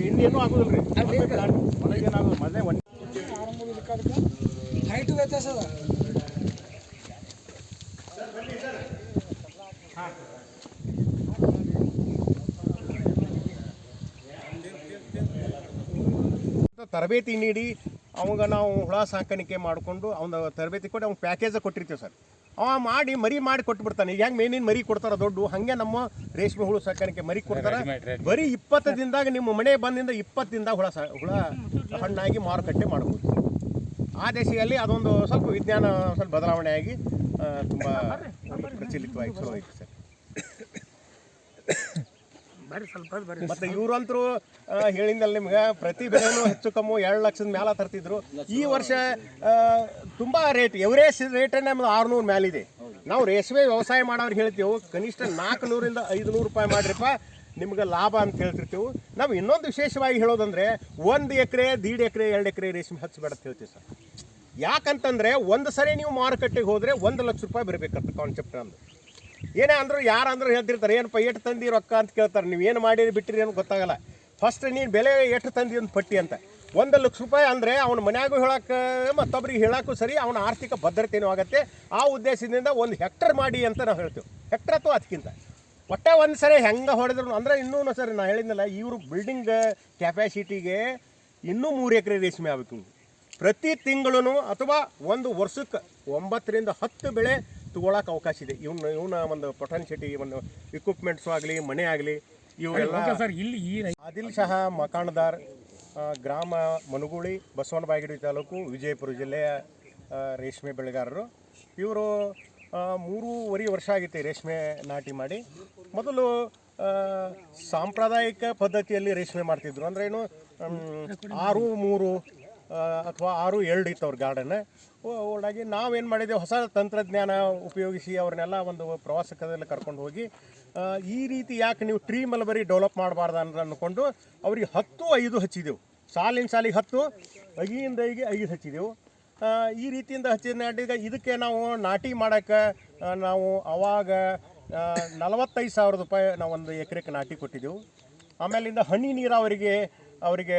ಇನ್ನೇನು ಆಗೋದಿಲ್ಲ ರೀ ಮನೆಗೇನಾಗೋದು ಮನೆ ಹೈಟು ವ್ಯತ್ಯಾಸ ಅದ. ತರಬೇತಿ ನೀಡಿ ಅವಾಗ ನಾವು ಹುಳ ಸಾಕಾಣಿಕೆ ಮಾಡಿಕೊಂಡು ಅವನ ತರಬೇತಿ ಕೊಟ್ಟು ಅವ್ನು ಪ್ಯಾಕೇಜ್ ಕೊಟ್ಟಿರ್ತೀವಿ ಸರ್. ಅವ ಮಾಡಿ ಮರಿ ಮಾಡಿ ಕೊಟ್ಬಿಡ್ತಾನೆ. ಈಗ ಹೆಂಗೆ ಮೇನಿನ ಮರಿ ಕೊಡ್ತಾರೆ ದೊಡ್ಡ, ಹಾಗೆ ನಮ್ಮ ರೇಷ್ಮೆ ಹುಳು ಸಾಕಾಣಿಕೆ ಮರಿ ಕೊಡ್ತಾರೆ. ಬರೀ 20 ದಿನದಾಗ ನಿಮ್ಮ ಮನೆ ಬಂದಿಂದ 20 ದಿನದಾಗ ಹುಳ ಹಣ್ಣಾಗಿ ಮಾರುಕಟ್ಟೆ ಮಾಡ್ಬೋದು. ಆ ದೇಶದಲ್ಲಿ ಅದೊಂದು ಸ್ವಲ್ಪ ವಿಜ್ಞಾನ ಸ್ವಲ್ಪ ಬದಲಾವಣೆ ಆಗಿ ತುಂಬ ಪ್ರಚಲಿತವಾಗಿ ಚಲೋ ಐತೆ ಸರ್. ಮತ್ತು ಇವ್ರಂತರೂ ಹೇಳಿದ್ದಲ್ಲಿ ನಿಮ್ಗೆ ಪ್ರತಿ ಬೆಳೆನೂ ಹೆಚ್ಚು ಕಮ್ಮಿ 2 ಲಕ್ಷದ ಮೇಲೆ ತರ್ತಿದ್ರು. ಈ ವರ್ಷ ತುಂಬ ರೇಟ್ ಎವರೇಜ್ ರೇಟೇ ನಮ್ದು 600 ಮೇಲಿದೆ. ನಾವು ರೇಷ್ಮೆ ವ್ಯವಸಾಯ ಮಾಡೋರು ಹೇಳ್ತೀವಿ ಕನಿಷ್ಠ 400ರಿಂದ 500 ರೂಪಾಯಿ ಮಾಡಿರಿಪ್ಪ ನಿಮ್ಗೆ ಲಾಭ ಅಂತ ಹೇಳ್ತಿರ್ತೀವಿ. ನಾವು ಇನ್ನೊಂದು ವಿಶೇಷವಾಗಿ ಹೇಳೋದಂದರೆ 1 ಎಕರೆ 1.5 ಎಕರೆ 2 ಎಕರೆ ರೇಷ್ಮೆ ಹಚ್ಚಬೇಡ ಅಂತ ಹೇಳ್ತೀವಿ ಸರ್. ಯಾಕಂತಂದರೆ ಒಂದು ಸರಿ ನೀವು ಮಾರುಕಟ್ಟೆಗೆ ಹೋದರೆ 1 ಲಕ್ಷ ರೂಪಾಯಿ ಬರಬೇಕಂತ ಕಾನ್ಸೆಪ್ಟ್ ಅಂದು. ಏನೇ ಅಂದರೂ ಯಾರಂದ್ರೂ ಹೇಳ್ತಿರ್ತಾರೆ ಏನಪ್ಪ ಎಷ್ಟು ತಂದಿ ರೊಕ್ಕ ಅಂತ ಕೇಳ್ತಾರೆ. ನೀವು ಏನು ಮಾಡಿರಿ ಬಿಟ್ಟಿರಿ ಏನೋ ಗೊತ್ತಾಗಲ್ಲ. ಫಸ್ಟ್ ನೀನು ಬೆಲೆ ಎಷ್ಟು ತಂದಿ ಒಂದು ಪಟ್ಟಿ ಅಂತ 1 ಲಕ್ಷ ರೂಪಾಯಿ ಅಂದರೆ ಅವ್ನ ಮನ್ಯಾಗೂ ಹೇಳಕ್ಕೆ ಮತ್ತೊಬ್ರಿಗೆ ಹೇಳೋಕ್ಕೂ ಸರಿ, ಅವನ ಆರ್ಥಿಕ ಭದ್ರತೆಯೂ ಆಗುತ್ತೆ. ಆ ಉದ್ದೇಶದಿಂದ 1 ಹೆಕ್ಟರ್ ಮಾಡಿ ಅಂತ ನಾವು ಹೇಳ್ತೀವಿ. ಹೆಕ್ಟರ್ ಅಥವಾ ಅದಕ್ಕಿಂತ ಒಟ್ಟೆ ಒಂದು ಸರಿ ಹೆಂಗೆ ಹೊಡೆದ್ರು ಅಂದರೆ ಇನ್ನೂ ಸರಿ ನಾನು ಹೇಳಿದ್ನಲ್ಲ, ಇವರು ಬಿಲ್ಡಿಂಗ್ ಕೆಪಾಸಿಟಿಗೆ ಇನ್ನೂ 3 ಎಕರೆ ರೇಷ್ಮೆ ಆಗಬೇಕು. ಪ್ರತಿ ತಿಂಗಳು ಅಥವಾ ಒಂದು ವರ್ಷಕ್ಕೆ 9 ರಿಂದ 10 ಬೆಳೆ ತೊಗೊಳಕ್ಕೆ ಅವಕಾಶ ಇದೆ. ಇವನ ಒಂದು ಪೊಟೆನ್ಶಿಟಿ ಒಂದು ಇಕ್ವಿಪ್ಮೆಂಟ್ಸು ಆಗಲಿ ಮನೆ ಆಗಲಿ ಇವೆಲ್ಲ. ಆದಿಲ್ ಶಹಾ ಮಕಾಣದಾರ್, ಗ್ರಾಮ ಮನುಗುಳಿ, ಬಸವನಬಾಗೇವಾಡಿ ತಾಲೂಕು, ವಿಜಯಪುರ ಜಿಲ್ಲೆಯ ರೇಷ್ಮೆ ಬೆಳೆಗಾರರು. ಇವರು 3.5 ವರ್ಷ ಆಗಿತ್ತು ರೇಷ್ಮೆ ನಾಟಿ ಮಾಡಿ. ಮೊದಲು ಸಾಂಪ್ರದಾಯಿಕ ಪದ್ಧತಿಯಲ್ಲಿ ರೇಷ್ಮೆ ಮಾಡ್ತಿದ್ರು. ಅಂದರೆ ಏನು 6-3 ಅಥವಾ 6-2 ಇತ್ತು ಅವ್ರ ಗಾರ್ಡನ್ ಒಳಗೆ. ನಾವೇನು ಮಾಡಿದ್ದೇವೆ, ಹೊಸ ತಂತ್ರಜ್ಞಾನ ಉಪಯೋಗಿಸಿ ಅವ್ರನ್ನೆಲ್ಲ ಒಂದು ಪ್ರವಾಸಕದಲ್ಲಿ ಕರ್ಕೊಂಡು ಹೋಗಿ ಈ ರೀತಿ ಯಾಕೆ ನೀವು ಟ್ರೀ ಮಲ್ಬರಿ ಡೆವಲಪ್ ಮಾಡಬಾರ್ದು ಅಂದ್ಕೊಂಡು ಅವ್ರಿಗೆ 10-5 ಹಚ್ಚಿದೆವು. ಸಾಲಿನ ಸಾಲಿಗೆ 10, 5 ಹಚ್ಚಿದೆವು. ಈ ರೀತಿಯಿಂದ ಹಚ್ಚಿದ ನಾಟಿಗೆ ಇದಕ್ಕೆ ನಾವು ನಾಟಿ ಮಾಡೋಕ್ಕೆ ನಾವು ಅವಾಗ 45,000 ರೂಪಾಯಿ ನಾವು 1 ಎಕರೆಗೆ ನಾಟಿ ಕೊಟ್ಟಿದ್ದೆವು. ಆಮೇಲಿಂದ ಹನಿ ನೀರಾವರಿಗೆ ಅವರಿಗೆ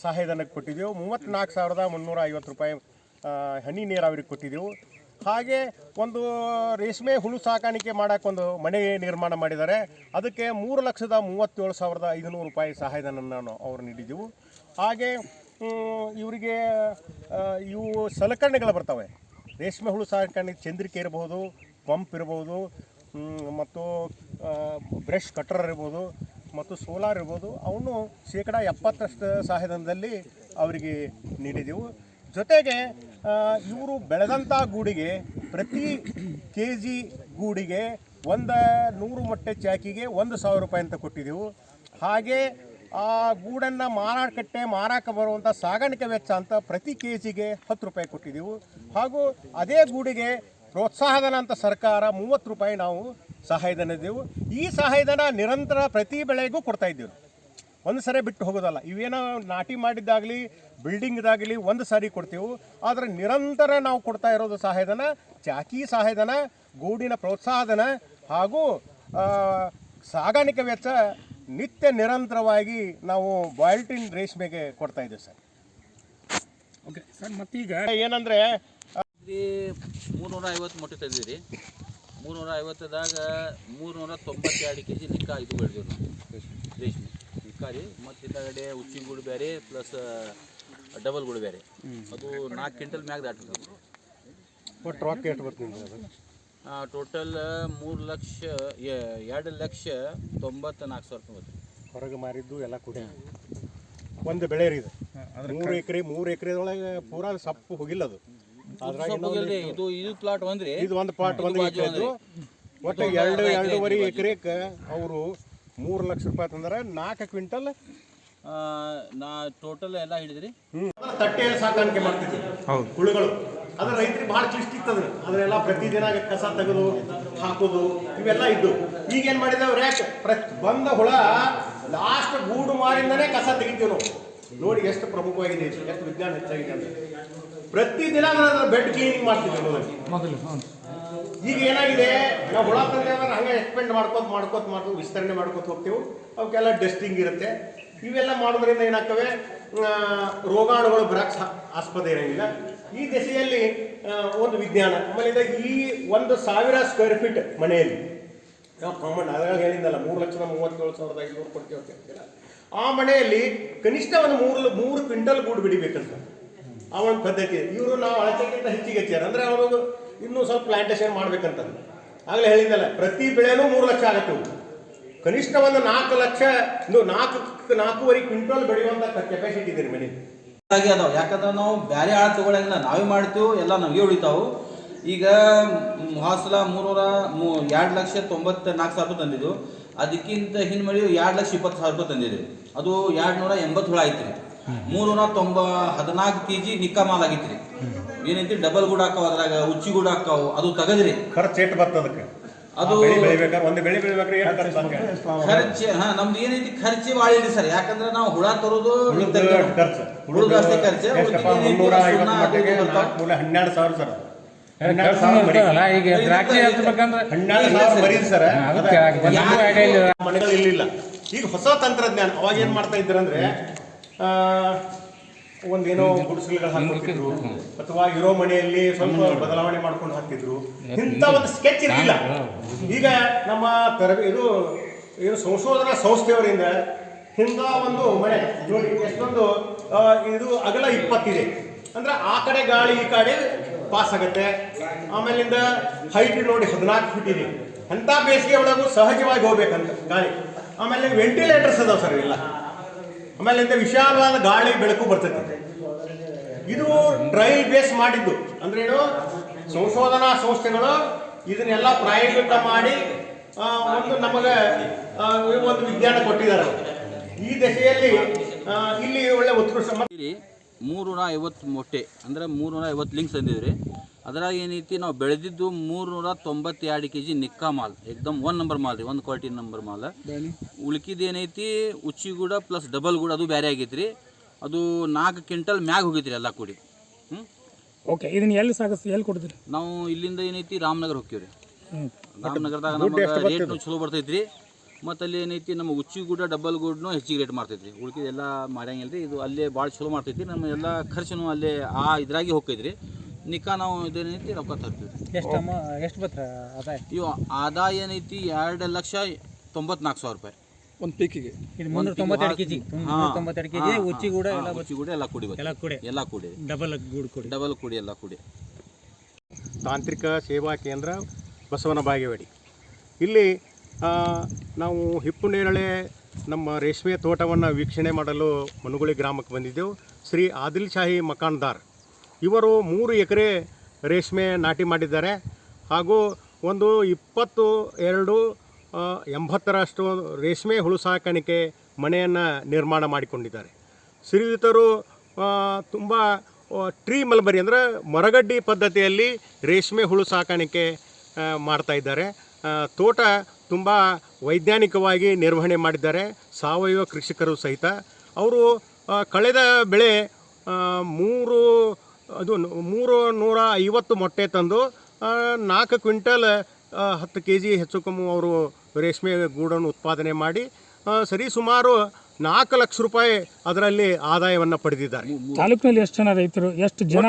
ಸಹಾಯಧನಕ್ಕೆ ಕೊಟ್ಟಿದ್ದೆವು. 34,350 ರೂಪಾಯಿ ಹನಿ ನೀರಾವರಿಗೆ ಕೊಟ್ಟಿದ್ದೆವು. ಹಾಗೆ ಒಂದು ರೇಷ್ಮೆ ಹುಳು ಸಾಕಾಣಿಕೆ ಮಾಡೋಕ್ಕೊಂದು ಮನೆ ನಿರ್ಮಾಣ ಮಾಡಿದ್ದಾರೆ. ಅದಕ್ಕೆ 3,37,500 ರೂಪಾಯಿ ಸಹಾಯಧನವನ್ನು ಅವರು ನೀಡಿದ್ದೆವು. ಹಾಗೆ ಇವರಿಗೆ ಇವು ಸಲಕರಣೆಗಳು ಬರ್ತವೆ ರೇಷ್ಮೆ ಹುಳು ಸಾಕಾಣಿಕೆ. ಚಂದ್ರಿಕೆ ಇರ್ಬೋದು, ಪಂಪ್ ಇರ್ಬೋದು, ಮತ್ತು ಬ್ರಷ್ ಕಟ್ಟರ್ ಇರ್ಬೋದು, ಮತ್ತು ಸೋಲಾರ್ ಇರ್ಬೋದು. ಅವನು 70% ಸಹಾಯಧನದಲ್ಲಿ ಅವರಿಗೆ ನೀಡಿದೆವು. ಜೊತೆಗೆ ಇವರು ಬೆಳೆದಂಥ ಗೂಡಿಗೆ ಪ್ರತಿ kg ಗೂಡಿಗೆ 100 ಮೊಟ್ಟೆ ಚಾಕಿಗೆ 1,000 ರೂಪಾಯಿ ಅಂತ ಕೊಟ್ಟಿದ್ದೆವು. ಹಾಗೆ ಆ ಗೂಡನ್ನು ಮಾರಾಕ ಬರುವಂಥ ಸಾಗಾಣಿಕೆ ವೆಚ್ಚ ಅಂತ ಪ್ರತಿ kgಗೆ 10 ರೂಪಾಯಿ ಕೊಟ್ಟಿದ್ದೆವು. ಹಾಗೂ ಅದೇ ಗೂಡಿಗೆ ಪ್ರೋತ್ಸಾಹಧನ ಅಂತ ಸರ್ಕಾರ 30 ರೂಪಾಯಿ ನಾವು ಸಹಾಯಧನ ಇದ್ದೆವು. ಈ ಸಹಾಯಧನ ನಿರಂತರ ಪ್ರತಿ ಬೆಳೆಗೂ ಕೊಡ್ತಾಯಿದ್ದೆವು, ಒಂದು ಸರಿ ಬಿಟ್ಟು ಹೋಗೋದಲ್ಲ. ಇವೇನೋ ನಾಟಿ ಮಾಡಿದ್ದಾಗಲಿ ಬಿಲ್ಡಿಂಗ್ದಾಗಲಿ ಒಂದು ಸಾರಿ ಕೊಡ್ತೇವೆ. ಆದರೆ ನಿರಂತರ ನಾವು ಕೊಡ್ತಾ ಇರೋದು ಸಹಾಯಧನ, ಚಾಕಿ ಸಹಾಯಧನ, ಗೂಡಿನ ಪ್ರೋತ್ಸಾಹಧನ ಹಾಗೂ ಸಾಗಾಣಿಕೆ ವೆಚ್ಚ ನಿತ್ಯ ನಿರಂತರವಾಗಿ ನಾವು ಬಾಯ್ಲ್ಟಿನ್ ರೇಷ್ಮೆಗೆ ಕೊಡ್ತಾ ಇದ್ದೇವೆ ಸರ್. ಓಕೆ ಸರ್, ಮತ್ತೀಗ ಏನಂದರೆ 350 ಮೊಟ್ಟೆ ತೆಗೆದಿರಿ. 350ದಾಗ 392 kg ನಿಕ್ಕ ಇದು ಬೆಳೆದಿವಿ ನಾವು ರೇಷ್ಮೆ ನಿಕ್ಕಾರಿ. ಮತ್ತು ಹಿಂದಗಡೆ ಉಚ್ಚಿನ ಗೂಡು ಬೇರೆ ಪ್ಲಸ್ ಡಬಲ್ ಗೂಡು ಬೇರೆ. ಅದು 4 ಕ್ವಿಂಟಲ್ ಮ್ಯಾಗ ದಾಟ್ತದೆ. ಒಟ್ಟು ರೊಕ್ಕ ಎಷ್ಟು ಬರ್ತೀನಿ ಅದು? ಟೋಟಲ್ 2,94,000 ರೂಪಾಯಿ. ಹೊರಗೆ ಮಾರಿದ್ದು ಎಲ್ಲ ಕೂಡ ಒಂದು ಬೆಳೆ ರೀ ಇದು. 3 ಎಕರೆದೊಳಗೆ ಪೂರಾ ಸಪ್ಪು ಹೋಗಿಲ್ಲ ಅದು. ಇದು ಪ್ಲಾಟ್ ಒಂದ್ರಿ, ಇದು ಒಂದು ಪ್ಲಾಟ್ 1 ಎಕರೆ. ಒಟ್ಟು 2.5 ಎಕರೆಗೆ ಅವರು 3 ಲಕ್ಷ ರೂಪಾಯಿ ತಂದ್ರೆ 4 ಕ್ವಿಂಟಲ್ ನಾ ಟೋಟಲ್ ಎಲ್ಲ ಹಿಡಿದ್ರಿ. ತಟ್ಟೆಯಲ್ಲಿ ಸಾಕಾಣಿಕೆ ಮಾಡ್ತಿದ್ವಿ ಹುಳುಗಳು. ಅದ್ರ ರೈತರಿಗೆ ಭಾಳ ಕ್ಲಿಷ್ಟ ಇತ್ತದ. ಅದನ್ನೆಲ್ಲ ಪ್ರತಿದಿನ ಕಸ ತೆಗೆದು ಹಾಕೋದು ಇವೆಲ್ಲ ಇದ್ದು. ಈಗೇನು ಮಾಡಿದೆವು, ರ್ಯಾಕ್ ಬಂದ ಹುಳ ಲಾಸ್ಟ್ ಗೂಡು ಮಾರಿಂದನೇ ಕಸ ತೆಗಿತೀವಿ ನಾವು. ನೋಡಿ ಎಷ್ಟು ಪ್ರಮುಖವಾಗಿದೆ, ಎಷ್ಟು ವಿಜ್ಞಾನ ಹೆಚ್ಚಾಗಿದೆ ಅಂತ. ಪ್ರತಿದಿನ ಬೆಡ್ ಕ್ಲೀನಿಂಗ್ ಮಾಡ್ತಿದ್ವಿ ಮೊದಲು. ಈಗ ಏನಾಗಿದೆ, ನಾವು ಹುಳ ತಂದೇವ ಹಂಗೆ ಎಕ್ಸ್ಪೆಂಡ್ ಮಾಡ್ಕೋತ ವಿಸ್ತರಣೆ ಮಾಡ್ಕೋತ ಹೋಗ್ತೀವಿ. ಅವಕ್ಕೆಲ್ಲ ಡಸ್ಟಿಂಗ್ ಇರುತ್ತೆ. ಇವೆಲ್ಲ ಮಾಡೋದ್ರಿಂದ ಏನಾಗ್ತವೆ, ರೋಗಾಣುಗಳು ಬರಕ್ಕೆ ಆಸ್ಪದ ಇರೋಂಗಿಲ್ಲ. ಈ ದಿಸೆಯಲ್ಲಿ ಒಂದು ವಿಜ್ಞಾನ. ಆಮೇಲೆ ಈ 1,000 ಸ್ಕ್ವೇರ್ ಫೀಟ್ ಮನೆಯಲ್ಲಿ ನಾವು ಕಾಮನ್ ಅದರಲ್ಲಿ ಹೇಳಿದ್ದಲ್ಲ 3,37,500 ಕೊಡ್ತೀವಿ ಅಂತ. ಆ ಮನೆಯಲ್ಲಿ ಕನಿಷ್ಠ ಒಂದು 3 ಕ್ವಿಂಟಲ್ ಗೂಡು ಬಿಡಿಬೇಕಂತ ಆ ಒಂದು ಪದ್ಧತಿ. ಇವರು ನಾವು ಅಳತೆಗಿಂತ ಹೆಚ್ಚಿಗೆ ಹಚ್ಚಾರ ಅಂದರೆ ಅವರು ಇನ್ನೂ ಸ್ವಲ್ಪ ಪ್ಲಾಂಟೇಶನ್ ಮಾಡ್ಬೇಕಂತ. ಆಗಲೇ ಹೇಳಿದ್ದಲ್ಲ, ಪ್ರತಿ ಬೆಳೆನೂ 3 ಲಕ್ಷ ಆಗುತ್ತೆ. ಕನಿಷ್ಠ ಒಂದು 4 ಲಕ್ಷ 4.5 ಕ್ವಿಂಟಲ್ ಬೆಳೆಯುವಂಥ ಕೆಪಾಸಿಟಿ ಇದೆ ಮನೆ ಅದಾವ. ಯಾಕಂದ್ರೆ ನಾವು ಬೇರೆ ಆಳು ತಗೊಳಂಗಿಲ್ಲ, ನಾವೇ ಮಾಡ್ತೀವಿ, ಎಲ್ಲ ನಮಗೆ ಉಳಿತಾವು. ಈಗ ಹಾಸಲ 2,94,000 ರೂಪಾಯಿ ತಂದಿದ್ದು, ಅದಕ್ಕಿಂತ ಹಿಂದ್ಮಳಿ 2,20,000 ರೂಪಾಯಿ ತಂದಿದ್ರಿ. ಅದು 280 ಹುಳ ಐತ್ರಿ. 314 kg ನಿಕ್ಕಾ ಮಾಲ್ ಆಗಿತ್ರಿ. ಏನೈತಿ ಡಬಲ್ ಗೂಡ್ ಹಾಕಾವ, ಅದ್ರಾಗ ಉಚ್ಚಿ ಗೂಡ್ ಹಾಕಾವು, ಅದು ತಗದ್ರಿ. ಖರ್ಚು ಎಷ್ಟು ಬರ್ತದಕ್ಕೆ? ಅದು ಒಂದು ಬೆಳೆ ಬೆಳಿಬೇಕಾದ್ರೆ ಖರ್ಚು ನಮ್ದು ಏನೈತಿ ಖರ್ಚೆ ಭಾಳ ಇಲ್ಲ ಸರ್. ಯಾಕಂದ್ರೆ ನಾವು ಹುಳ ತರೋದು ಹುಳುದು ಅಷ್ಟೇ ಖರ್ಚು. 12,000 ಸರ್. ಈಗ ದ್ರಾಕ್ಷಿ ಹಚ್ಬೇಕಂದ್ರೆ 12,000 ಮರೀದು ಸರ್. ಮನೆಗಳು ಇರಲಿಲ್ಲ. ಈಗ ಹೊಸ ತಂತ್ರಜ್ಞಾನ. ಅವಾಗ ಏನ್ ಮಾಡ್ತಾ ಇದ್ರಂದ್ರೆ ಒಂದೇನೋ ಗುಡಿಸಲುಗಳು ಹಾಕ್ತಿದ್ರು, ಅಥವಾ ಇರೋ ಮನೆಯಲ್ಲಿ ಸ್ವಲ್ಪ ಬದಲಾವಣೆ ಮಾಡ್ಕೊಂಡು ಹಾಕ್ತಿದ್ರು. ಇಂಥ ಒಂದು ಸ್ಕೆಚ್ ಇರಲಿಲ್ಲ. ಈಗ ನಮ್ಮ ಇದು ಸಂಶೋಧನಾ ಸಂಸ್ಥೆಯವರಿಂದ ಇಂಥ ಒಂದು ಮನೆ ನೋಡಿ ಎಷ್ಟೊಂದು ಇದು ಅಗಲ 20 ಇದೆ ಅಂದ್ರೆ ಆ ಕಡೆ ಗಾಳಿ ಈ ಕಡೆ ಪಾಸ್ ಆಗುತ್ತೆ. ಆಮೇಲಿಂದ ಹೈಟ್ ನೋಡಿ 14 ಫೀಟ್ ಇದೆ. ಅಂತ ಬೇಸಿಗೆ ಒಳಗೂ ಸಹಜವಾಗಿ ಹೋಗ್ಬೇಕಂತ ಗಾಳಿ. ಆಮೇಲೆ ವೆಂಟಿಲೇಟರ್ಸ್ ಅದಾವ ಸರ್ ಇಲ್ಲ. ಆಮೇಲಿಂದ ವಿಶಾಲವಾದ ಗಾಳಿ ಬೆಳಕು ಬರ್ತೈತೆ. ಇದು ಟ್ರಯಲ್ ಬೇಸ್ ಮಾಡಿದ್ದು ಅಂದ್ರೆ ಏನು, ಸಂಶೋಧನಾ ಸಂಸ್ಥೆಗಳು ಇದನ್ನೆಲ್ಲ ಪ್ರಾಯೋಗಿಕ ಮಾಡಿ ಒಂದು ನಮಗೆ ಒಂದು ವಿಜ್ಞಾನ ಕೊಟ್ಟಿದ್ದಾರೆ. ಈ ದಿಶೆಯಲ್ಲಿ ಇಲ್ಲಿ ಒಳ್ಳೆ ಉತ್ಕೃಷ್ಟ 350 ಮೊಟ್ಟೆ ಅಂದ್ರೆ 350 ಲಿಂಕ್ಸ್ ತಂದಿದ್ರಿ. ಅದ್ರಾಗ ಏನೈತಿ ನಾವು ಬೆಳೆದಿದ್ದು 392 kg ನಿಕ್ಕಾ ಮಾಲ್, ಏಕ್ದಮ್ 1 ನಂಬರ್ ಮಾಲ್ ರೀ, 1 ಕ್ವಾಲಿಟಿ ನಂಬರ್ ಮಾಲ್. ಉಳ್ಕಿದ ಏನೈತಿ ಉಚ್ಚಿಗೂಡ ಪ್ಲಸ್ ಡಬಲ್ ಗೂಡ, ಅದು ಬೇರೆ ಆಗೈತ್ರಿ. ಅದು 4 ಕ್ವಿಂಟಲ್ ಮ್ಯಾಗ ಹೋಗೈತ್ರಿ ಎಲ್ಲ ಕೂಡಿ. ಓಕೆ, ಇದನ್ನ ಎಲ್ಲಿ ಎಲ್ಲಿ ಕೊಡ್ತೀರಿ? ನಾವು ಇಲ್ಲಿಂದ ಏನೈತಿ ರಾಮನಗರ ಹೋಗ್ತೀವ್ರಿ. ರಾಮನಗರದಾಗ ನಮಗೆ ರೇಟ್ನು ಚಲೋ ಬರ್ತೈತ್ರಿ. ಮತ್ತು ಅಲ್ಲಿ ಏನೈತಿ ನಮ್ಮ ಉಚ್ಚಿಗೂಡ ಡಬಲ್ ಗೂಡ್ನು ಹೆಚ್ಚಿಗೆ ರೇಟ್ ಮಾಡ್ತೈತ್ರಿ. ಉಳ್ಕಿದೆಲ್ಲ ಮಾಡ್ಯಂಗಿಲ್ಲ ರೀ. ಇದು ಅಲ್ಲೇ ಭಾಳ ಚಲೋ ಮಾಡ್ತೈತಿ. ನಮ್ಮ ಎಲ್ಲ ಖರ್ಚು ಅಲ್ಲೇ ಇದ್ರಾಗಿ ಹೋಗ್ತೈತ್ರಿ. ನಿಕ್ಕಾ ನಾವು ಇದೇನೈತಿ ರೊಕ್ಕ ತರ್ತೀವಿ. ಎಷ್ಟು ಬತ್ತ ಆದಾಯ? ಇವು ಆದಾಯ ಏನೈತಿ 2,94,000 ರೂಪಾಯಿ ಒಂದು ಪೀಕಿಗೆ. 392 kg ಉಚ್ಚಿಗೂಡ ಎಲ್ಲ ಕೂಡಿ ಡಬಲ್ ಕೂಡಿ ಎಲ್ಲ ಕೂಡಿ. ತಾಂತ್ರಿಕ ಸೇವಾ ಕೇಂದ್ರ ಬಸವನ ಬಾಗೇವಾಡಿ. ಇಲ್ಲಿ ನಾವು ಹಿಪ್ಪುನೇರಳೆ ನಮ್ಮ ರೇಷ್ಮೆ ತೋಟವನ್ನು ವೀಕ್ಷಣೆ ಮಾಡಲು ಮನುಗುಳಿ ಗ್ರಾಮಕ್ಕೆ ಬಂದಿದ್ದೆವು. ಶ್ರೀ ಆದಿಲ್ ಶಾಹಿ ಮಕಾನ್ದಾರ್ ಇವರು 3 ಎಕರೆ ರೇಷ್ಮೆ ನಾಟಿ ಮಾಡಿದ್ದಾರೆ. ಹಾಗೂ ಒಂದು 2280ರಷ್ಟು ರೇಷ್ಮೆ ಹುಳು ಸಾಕಾಣಿಕೆ ಮನೆಯನ್ನು ನಿರ್ಮಾಣ ಮಾಡಿಕೊಂಡಿದ್ದಾರೆ. ಶ್ರೀಯುತರು ತುಂಬ ಟ್ರೀ ಮಲ್ಬರಿ ಅಂದರೆ ಮರಗಡ್ಡಿ ಪದ್ಧತಿಯಲ್ಲಿ ರೇಷ್ಮೆ ಹುಳು ಸಾಕಾಣಿಕೆ ಮಾಡ್ತಾ ಇದ್ದಾರೆ. ತೋಟ ತುಂಬ ವೈಜ್ಞಾನಿಕವಾಗಿ ನಿರ್ವಹಣೆ ಮಾಡಿದ್ದಾರೆ, ಸಾವಯವ ಕೃಷಿಕರು ಸಹಿತ. ಅವರು ಕಳೆದ ಬೆಳೆ 350 ಮೊಟ್ಟೆ ತಂದು 4 ಕ್ವಿಂಟಲ್ 10 kg ಹೆಚ್ಚು ಕಮ್ಮಿ ಅವರು ರೇಷ್ಮೆ ಗೂಡನ್ನು ಉತ್ಪಾದನೆ ಮಾಡಿ ಸರಿಸುಮಾರು 4 ಲಕ್ಷ ರೂಪಾಯಿ ಅದರಲ್ಲಿ ಆದಾಯವನ್ನು ಪಡೆದಿದ್ದಾರೆ. ತಾಲೂಕಿನಲ್ಲಿ ಎಷ್ಟು ಜನ ರೈತರು, ಎಷ್ಟು ಜನ?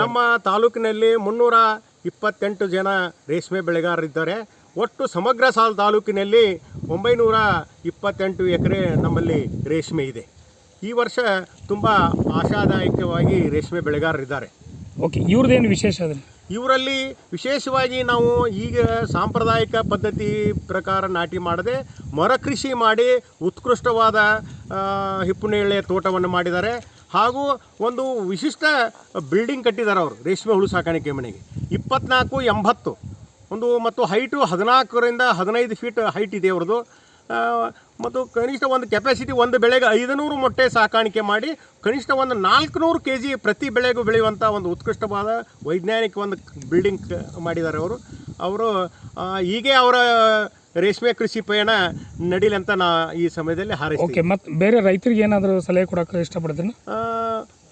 ನಮ್ಮ ತಾಲೂಕಿನಲ್ಲಿ 328 ಜನ ರೇಷ್ಮೆ ಬೆಳೆಗಾರರಿದ್ದಾರೆ. ಒಟ್ಟು ಸಮಗ್ರ ತಾಲೂಕಿನಲ್ಲಿ 928 ಎಕರೆ ನಮ್ಮಲ್ಲಿ ರೇಷ್ಮೆ ಇದೆ. ಈ ವರ್ಷ ತುಂಬ ಆಶಾದಾಯಕವಾಗಿ ರೇಷ್ಮೆ ಬೆಳೆಗಾರರಿದ್ದಾರೆ. ಓಕೆ, ಇವ್ರದ್ದೇನು ವಿಶೇಷ? ಇವರಲ್ಲಿ ವಿಶೇಷವಾಗಿ ನಾವು ಈಗ ಸಾಂಪ್ರದಾಯಿಕ ಪದ್ಧತಿ ಪ್ರಕಾರ ನಾಟಿ ಮಾಡದೆ ಮರ ಕೃಷಿ ಮಾಡಿ ಉತ್ಕೃಷ್ಟವಾದ ಹಿಪ್ಪುನೇರಳೆ ತೋಟವನ್ನು ಮಾಡಿದ್ದಾರೆ. ಹಾಗೂ ಒಂದು ವಿಶಿಷ್ಟ ಬಿಲ್ಡಿಂಗ್ ಕಟ್ಟಿದ್ದಾರೆ ಅವರು ರೇಷ್ಮೆ ಹುಳು ಸಾಕಾಣಿಕೆ ಮನೆಗೆ. 2480 ಮತ್ತು ಹೈಟು 14ರಿಂದ 15 ಫೀಟ್ ಹೈಟ್ ಇದೆ ಅವ್ರದ್ದು. ಮತ್ತು ಕನಿಷ್ಠ ಒಂದು ಕೆಪಾಸಿಟಿ ಒಂದು ಬೆಳೆಗೆ 500 ಮೊಟ್ಟೆ ಸಾಕಾಣಿಕೆ ಮಾಡಿ ಕನಿಷ್ಠ ಒಂದು 400 kg ಪ್ರತಿ ಬೆಳೆಗೂ ಬೆಳೆಯುವಂಥ ಒಂದು ಉತ್ಕೃಷ್ಟವಾದ ವೈಜ್ಞಾನಿಕ ಒಂದು ಬಿಲ್ಡಿಂಗ್ ಮಾಡಿದ್ದಾರೆ ಅವರು. ಹೀಗೆ ಅವರ ರೇಷ್ಮೆ ಕೃಷಿ ಪಯಣ ನಡೀಲಿ ಅಂತ ನಾ ಈ ಸಮಯದಲ್ಲಿ ಹಾರೈಸ್ತೀನಿ. ಓಕೆ, ಮತ್ತು ಬೇರೆ ರೈತರಿಗೆ ಏನಾದರೂ ಸಲಹೆ ಕೊಡೋಕೆ ಇಷ್ಟಪಡ್ತೀನಿ?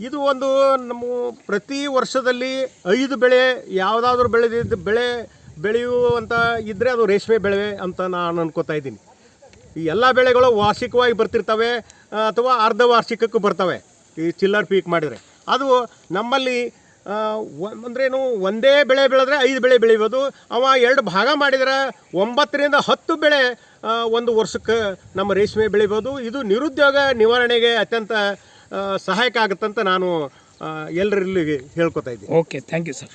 ಇದು ಒಂದು ನಮ್ಮ ಪ್ರತಿ ವರ್ಷದಲ್ಲಿ 5 ಬೆಳೆ ಯಾವುದಾದ್ರೂ ಬೆಳೆಯುವಂಥ ಇದ್ದರೆ ಅದು ರೇಷ್ಮೆ ಬೆಳೆ ಅಂತ ನಾನು ಅನ್ಕೋತಾ ಇದ್ದೀನಿ. ಈ ಎಲ್ಲ ಬೆಳೆಗಳು ವಾರ್ಷಿಕವಾಗಿ ಬರ್ತಿರ್ತವೆ ಅಥವಾ ಅರ್ಧ ವಾರ್ಷಿಕಕ್ಕೂ ಬರ್ತವೆ ಈ ಚಿಲ್ಲರ್ ಪೀಕ್ ಮಾಡಿದರೆ. ಅದು ನಮ್ಮಲ್ಲಿ ಅಂದ್ರೇನು ಒಂದೇ ಬೆಳೆ ಬೆಳೆದ್ರೆ 5 ಬೆಳೆ ಬೆಳಿಬೋದು. ಅವ 2 ಭಾಗ ಮಾಡಿದರೆ 9 ರಿಂದ 10 ಬೆಳೆ ಒಂದು ವರ್ಷಕ್ಕೆ ನಮ್ಮ ರೇಷ್ಮೆ ಬೆಳಿಬೋದು. ಇದು ನಿರುದ್ಯೋಗ ನಿವಾರಣೆಗೆ ಅತ್ಯಂತ ಸಹಾಯಕ ಆಗುತ್ತಂತ ನಾನು ಎಲ್ಲರಲ್ಲಿ ಹೇಳ್ಕೊತಾ ಇದ್ದೀನಿ. Okay, thank you sir.